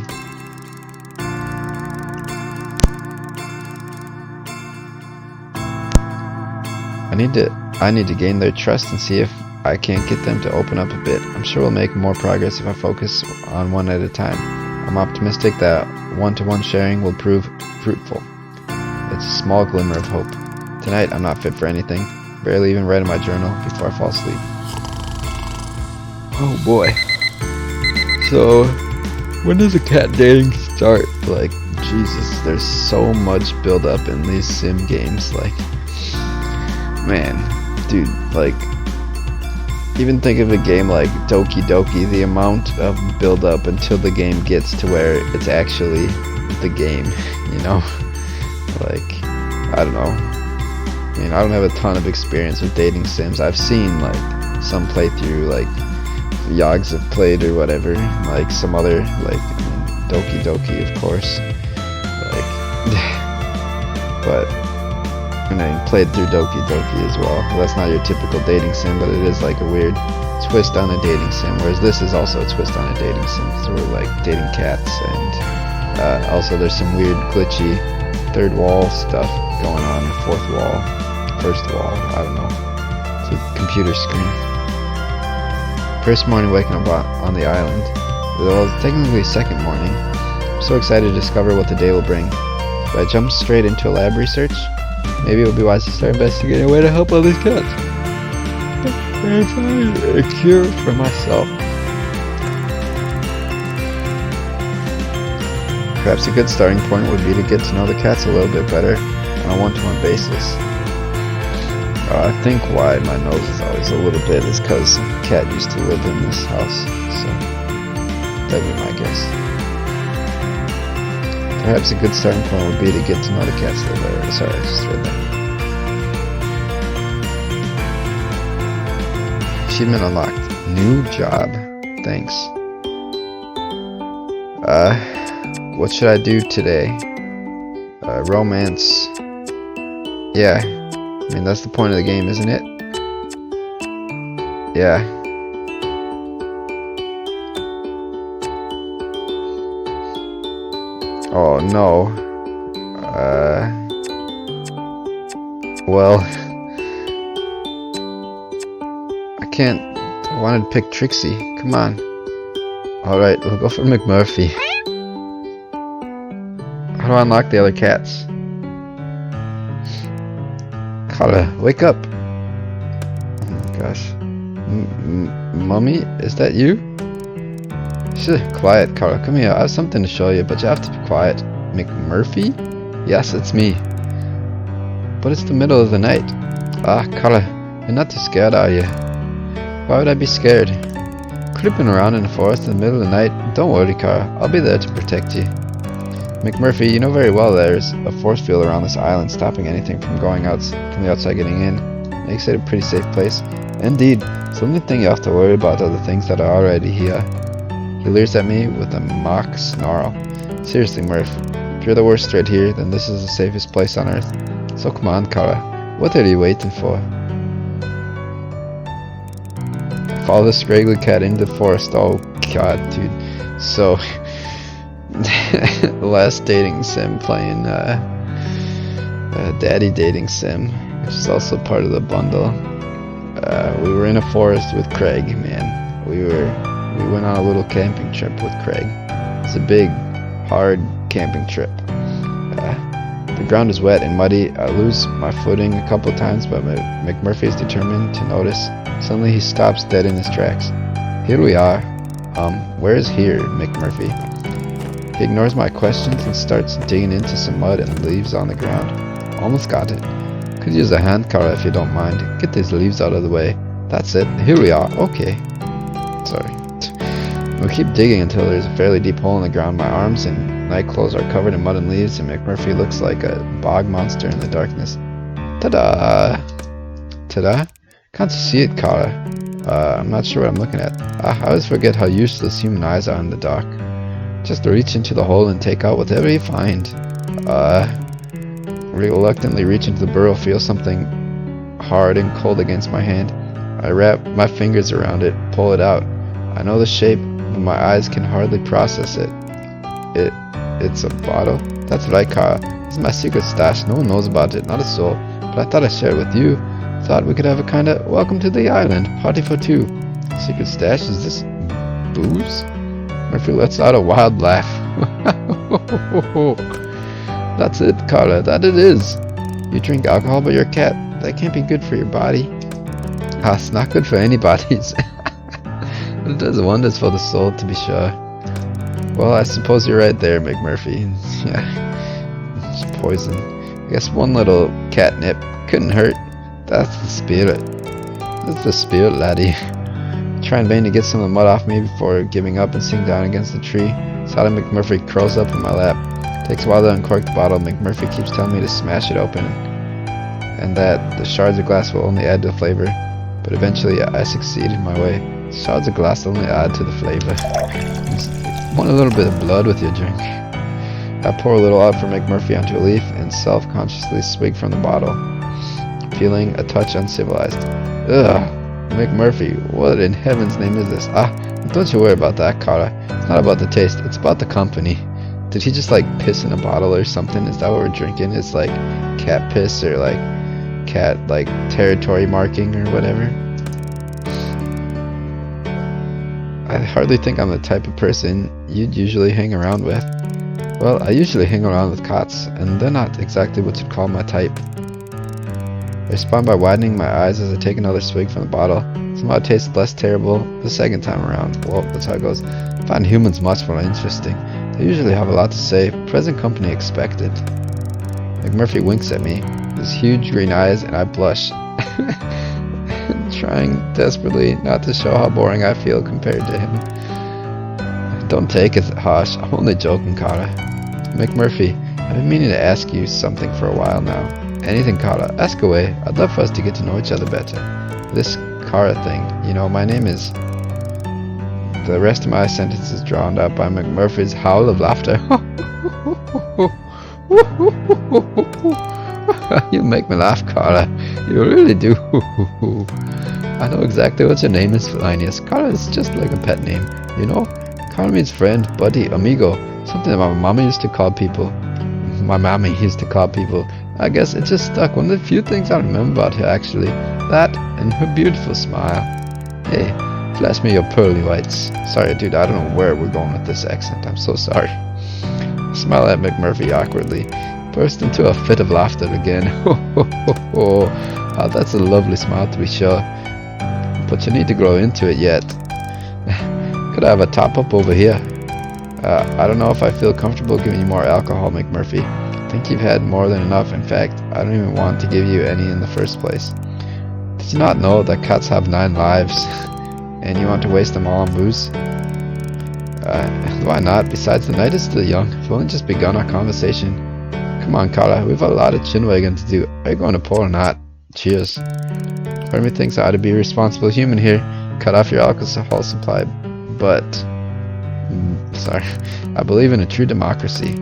I need to gain their trust and see if I can't get them to open up a bit. I'm sure we'll make more progress if I focus on one at a time. I'm optimistic that one-to-one sharing will prove fruitful. It's a small glimmer of hope. Tonight I'm not fit for anything. Barely even write in my journal before I fall asleep. Oh boy. So, when does a cat dating start? Like, Jesus, there's so much build up in these sim games. Like, man, dude, like, even think of a game like Doki Doki, the amount of build up until the game gets to where it's actually the game, you know? Like, I don't know. I mean, I don't have a ton of experience with dating sims. I've seen, like, some playthrough, like, Yogs have played or whatever, like, some other, like, Doki Doki, of course. Like, but... and I played through Doki Doki as well. That's not your typical dating sim, but it is like a weird twist on a dating sim, whereas this is also a twist on a dating sim, because we're like dating cats, and also there's some weird glitchy third wall stuff going on, fourth wall, first wall, I don't know. It's a computer screen. First morning waking up on the island. Well, it's technically second morning. I'm so excited to discover what the day will bring. If I jump straight into a lab research, maybe it would be wise to start investigating a way to help all these cats. And find a cure for myself. Perhaps a good starting point would be to get to know the cats a little bit better on a one-to-one basis. I think why my nose is always a little bit is because a cat used to live in this house, so that'd be my guess. Perhaps a good starting point would be to get to know the cats that live there. Sorry, I just read that. Achievement unlocked. New job. Thanks. What should I do today? Romance. Yeah. I mean, that's the point of the game, isn't it? Yeah. Oh no. Well, I can't. I wanted to pick Trixie. Come on. Alright, we'll go for McMurphy. How do I unlock the other cats? Kara, wake up! Oh my gosh. Mommy, is that you? Shh, quiet, Kara. Come here. I have something to show you, but you have to be quiet. McMurphy? Yes, it's me. But it's the middle of the night. Ah, Kara, you're not too scared, are you? Why would I be scared? Creeping around in the forest in the middle of the night? Don't worry, Kara. I'll be there to protect you. McMurphy, you know very well there's a force field around this island stopping anything from going out from the outside getting in. Makes it a pretty safe place. Indeed, the only thing you have to worry about are the things that are already here. He leers at me with a mock snarl. Seriously, Murph, if you're the worst threat here, then this is the safest place on Earth. So come on, Kara. What are you waiting for? Follow the scraggly cat into the forest. Oh god, dude. So last dating sim playing daddy dating sim, which is also part of the bundle. We were in a forest with Craig, man. We went on a little camping trip with Craig. It's a big, hard camping trip. ground is wet and muddy. I lose my footing a couple times, but McMurphy is determined to notice. Suddenly he stops dead in his tracks. Here we are. Where is here, McMurphy? He ignores my questions and starts digging into some mud and leaves on the ground. Almost got it. Could use a hand cutter if you don't mind. Get these leaves out of the way. That's it. Here we are. Okay. Sorry. We keep digging until there's a fairly deep hole in the ground. My arms and night clothes are covered in mud and leaves, and McMurphy looks like a bog monster in the darkness. Ta-da! Ta-da? Can't you see it, Kara? I'm not sure what I'm looking at. I always forget how useless human eyes are in the dark. Just reach into the hole and take out whatever you find. Reluctantly reach into the burrow, feel something hard and cold against my hand. I wrap my fingers around it, pull it out. I know the shape, but my eyes can hardly process it. It's a bottle? That's right, Kara. This is my secret stash. No one knows about it, not a soul. But I thought I'd share it with you. Thought we could have a kinda welcome to the island party for two. Secret stash? Is this booze? Murphy lets out a wild laugh. That's it, Kara. That it is. You drink alcohol, but you're a cat. That can't be good for your body. It's not good for anybody's. But it does wonders for the soul, to be sure. Well, I suppose you're right there, McMurphy. Yeah, it's poison. I guess one little catnip couldn't hurt. That's the spirit. That's the spirit, laddie. Try in vain to get some of the mud off me before giving up and sitting down against the tree. Silent McMurphy curls up in my lap. Takes a while to uncork the bottle. McMurphy keeps telling me to smash it open, and that the shards of glass will only add to the flavor. But eventually, I succeed in my way. Shards of glass only add to the flavor. Want a little bit of blood with your drink? I pour a little out for McMurphy onto a leaf and self-consciously swig from the bottle, feeling a touch uncivilized. Ugh, McMurphy, what in heaven's name is this? Don't you worry about that, Kara. It's not about the taste, it's about the company. Did he just like piss in a bottle or something? Is that what we're drinking? It's like cat piss or like cat like territory marking or whatever? I hardly think I'm the type of person you'd usually hang around with. Well, I usually hang around with cats, and they're not exactly what you'd call my type. I respond by widening my eyes as I take another swig from the bottle. Somehow it tastes less terrible the second time around. Well, that's how it goes. I find humans much more interesting. They usually have a lot to say. Present company expected. McMurphy winks at me, his huge green eyes, and I blush. Trying desperately not to show how boring I feel compared to him. Don't take it harsh. I'm only joking, Kara. McMurphy, I've been meaning to ask you something for a while now. Anything, Kara. Ask away. I'd love for us to get to know each other better. This Kara thing, you know, my name is... The rest of my sentence is drowned out by McMurphy's howl of laughter. You make me laugh, Kara. You really do. I know exactly what your name is, Linus. Kara is just like a pet name, you know? Kara means friend, buddy, amigo. Something that my mama used to call people. My mommy used to call people. I guess it just stuck. One of the few things I remember about her, actually. That and her beautiful smile. Hey, flash me your pearly whites. Sorry, dude, I don't know where we're going with this accent. I'm so sorry. I smile at McMurphy awkwardly. Burst into a fit of laughter again. Oh, that's a lovely smile to be sure. But you need to grow into it yet. Could I have a top-up over here? I don't know if I feel comfortable giving you more alcohol, McMurphy. I think you've had more than enough. In fact, I don't even want to give you any in the first place. Did you not know that cats have 9 lives? And you want to waste them all on booze? Why not? Besides, the night is still young. We've only just begun our conversation. Come on, Kara, we've a lot of chin-wagging to do. Are you going to pour or not? Cheers. Part of me thinks I ought to be a responsible human here. Cut off your alcohol supply. But... sorry. I believe in a true democracy.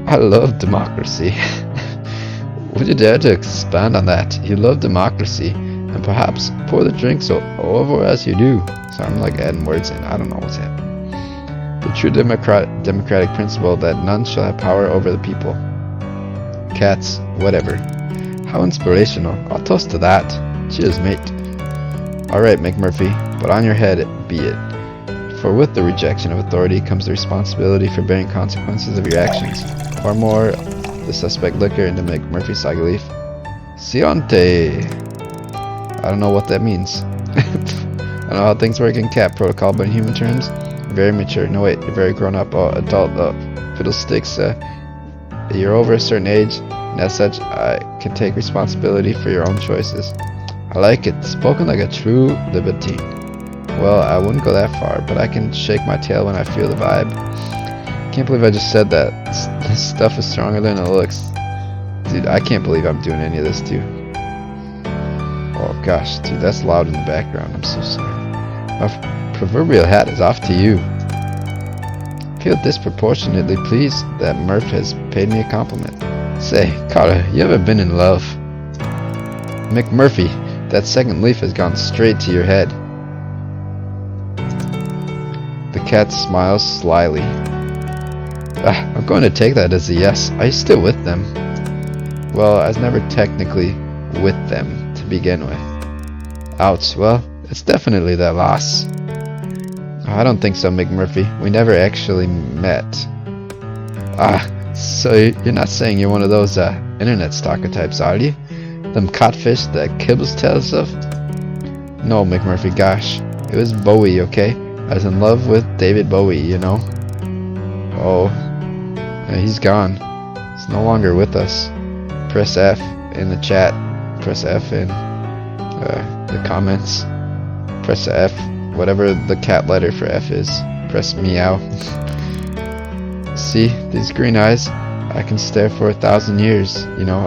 I love democracy. Would you dare to expand on that? You love democracy. And perhaps pour the drinks over as you do. Sorry, I'm like adding words in. I don't know what's happening. The true democratic principle that none shall have power over the people. Cats, whatever. How inspirational. I'll toast to that. Cheers, mate. Alright, McMurphy, but on your head be it. for with the rejection of authority comes the responsibility for bearing consequences of your actions. Or more, the suspect liquor into McMurphy saga leaf. Sionte. I don't know what that means. I don't know how things work in cat protocol, but in human terms, you're very mature. No wait, you're very grown up, adult, fiddlesticks. You're over a certain age, and as such, I can take responsibility for your own choices. I like it. Spoken like a true libertine. Well, I wouldn't go that far, but I can shake my tail when I feel the vibe. Can't believe I just said that. This stuff is stronger than it looks. Dude, I can't believe I'm doing any of this, too. Oh gosh, dude, that's loud in the background. I'm so sorry. My proverbial hat is off to you. I feel disproportionately pleased that Murph has paid me a compliment. Say, Carter, you ever been in love? McMurphy, that second leaf has gone straight to your head. The cat smiles slyly. I'm going to take that as a yes. Are you still with them? Well, I was never technically with them to begin with. Ouch, well, it's definitely their loss. I don't think so, McMurphy. We never actually met. So you're not saying you're one of those internet stalker types, are you? Them catfish that Kibbles tells of? No, McMurphy, gosh. It was Bowie, okay? I was in love with David Bowie, you know? Oh, yeah, he's gone. He's no longer with us. Press F in the chat. Press F in the comments. Press F, whatever the cat letter for F is. Press meow. See, these green eyes? I can stare for 1,000 years. You know,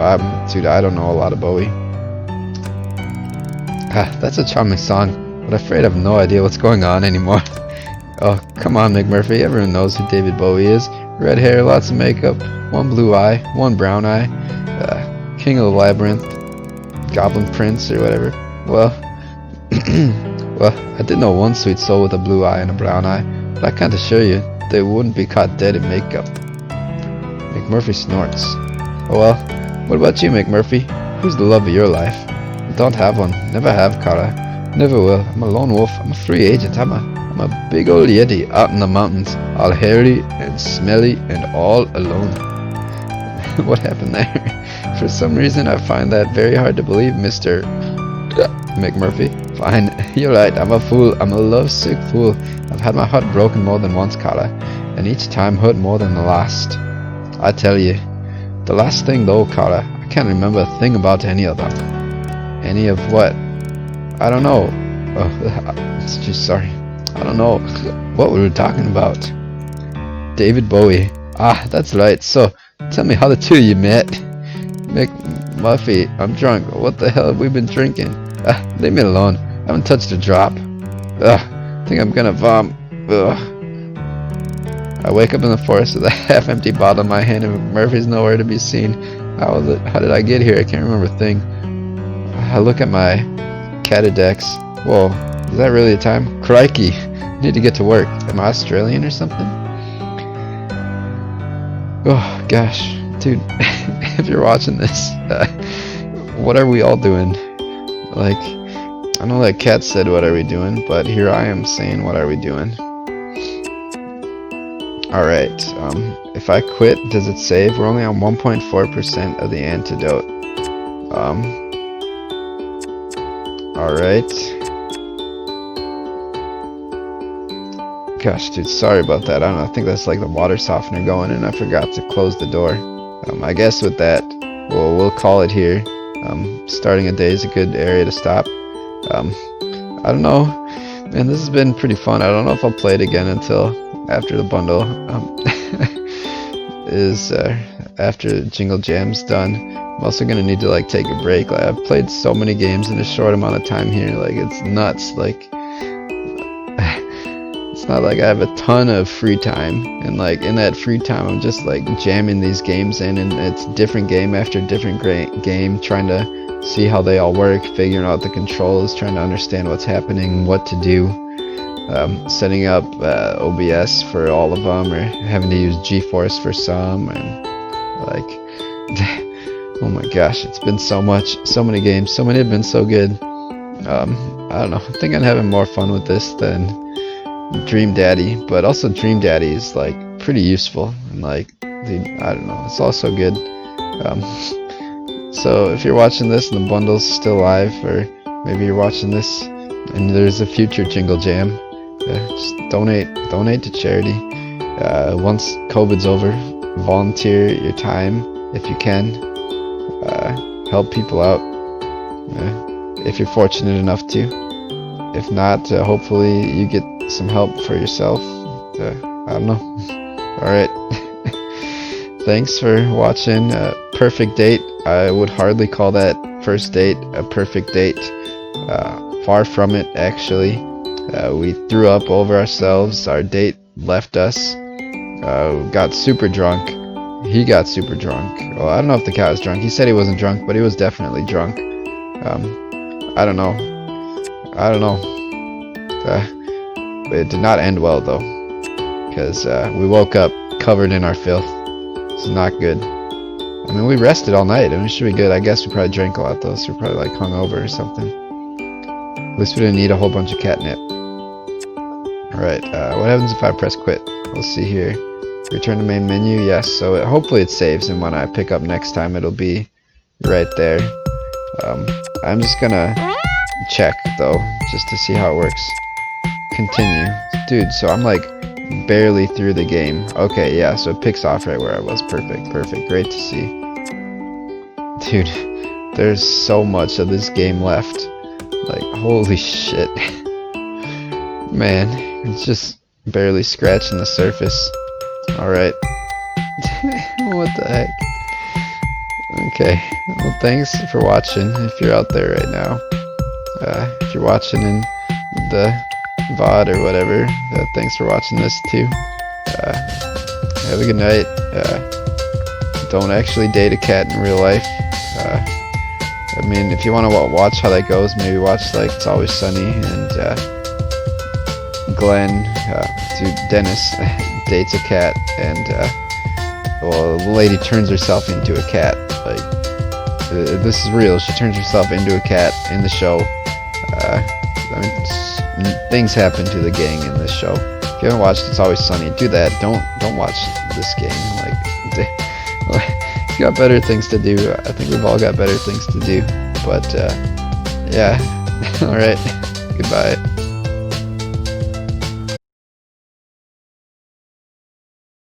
dude, I don't know a lot of Bowie. That's a charming song, but I'm afraid I have no idea what's going on anymore. Oh, come on, McMurphy. Everyone knows who David Bowie is. Red hair, lots of makeup, one blue eye, one brown eye, King of the Labyrinth, Goblin Prince, or whatever. Well, well, I did know one sweet soul with a blue eye and a brown eye, but I can't assure you they wouldn't be caught dead in makeup. McMurphy snorts. Oh well, what about you, McMurphy? Who's the love of your life? I don't have one. Never have, Kara. Never will. I'm a lone wolf. I'm a free agent. I'm a big old yeti out in the mountains, all hairy and smelly and all alone. What happened there? For some reason I find that very hard to believe, Mr. McMurphy. Fine, you're right, I'm a fool. I'm a lovesick fool. I've had my heart broken more than once, Kara, and each time hurt more than the last. I tell you. The last thing though, Kara, I can't remember a thing about any of them. Any of what? I don't know. Oh, just sorry. I don't know what we were talking about. David Bowie. Ah, that's right. So, tell me how the two of you met. McMurphy, I'm drunk. What the hell have we been drinking? Leave me alone. I haven't touched a drop. I think I'm gonna vom. I wake up in the forest with a half-empty bottle in my hand and McMurphy's nowhere to be seen. How did I get here? I can't remember a thing. I look at my Catadex. Whoa, is that really a time? Crikey, I need to get to work. Am I Australian or something? Oh gosh, dude, if you're watching this, what are we all doing? Like, I know that cat said what are we doing, but here I am saying what are we doing. Alright, if I quit, does it save? We're only on 1.4% of the antidote. Alright. Gosh, dude, sorry about that. I don't know, I think that's like the water softener going and I forgot to close the door. I guess with that, we'll call it here. Starting a day is a good area to stop. I don't know. Man, this has been pretty fun. I don't know if I'll play it again until after the bundle is after Jingle Jam's done. I'm also gonna need to like take a break. Like, I've played so many games in a short amount of time here. Like, it's nuts. Like, it's not like I have a ton of free time, and like in that free time I'm just like jamming these games in, and it's different game after different game, trying to see how they all work, figuring out the controls, trying to understand what's happening, what to do, setting up OBS for all of them, or having to use GeForce for some, and like oh my gosh, it's been so much, so many games, so many have been so good. I don't know, I think I'm having more fun with this than Dream Daddy, but also Dream Daddy is like pretty useful and like I don't know, it's also good. So if you're watching this and the bundle's still live, or maybe you're watching this and there's a future Jingle Jam, just donate to charity. Once COVID's over, volunteer your time if you can. Help people out if you're fortunate enough to. If not, hopefully you get some help for yourself. I don't know. Alright. Thanks for watching. Perfect date. I would hardly call that first date a perfect date. Far from it, actually. We threw up over ourselves. Our date left us. Got super drunk. He got super drunk. Well, I don't know if the cat was drunk. He said he wasn't drunk, but he was definitely drunk. I don't know. But it did not end well, though, because we woke up covered in our filth. It's not good. I mean, we rested all night, and we should be good. I guess we probably drank a lot, though, so we're probably like hungover or something. At least we didn't eat a whole bunch of catnip. Alright, what happens if I press quit? We'll see here. Return to main menu, yes, so hopefully it saves, and when I pick up next time, it'll be right there. I'm just gonna check, though, just to see how it works. Continue. Dude, so I'm like barely through the game. Okay, yeah, so it picks off right where I was. Perfect, great to see. Dude, there's so much of this game left. Like, holy shit. Man, it's just barely scratching the surface. Alright. What the heck? Okay, well, thanks for watching if you're out there right now. If you're watching in the VOD or whatever, thanks for watching this too. Have a good night. Don't actually date a cat in real life. I mean, if you want to watch how that goes, maybe watch like It's Always Sunny and Glenn, dude, Dennis dates a cat, and well, the lady turns herself into a cat. Like, this is real. She turns herself into a cat in the show. I mean, things happen to the gang in this show. If you haven't watched It's Always Sunny, do that. Don't watch this game. Like, if you got better things to do, I think we've all got better things to do. But yeah, all right, goodbye.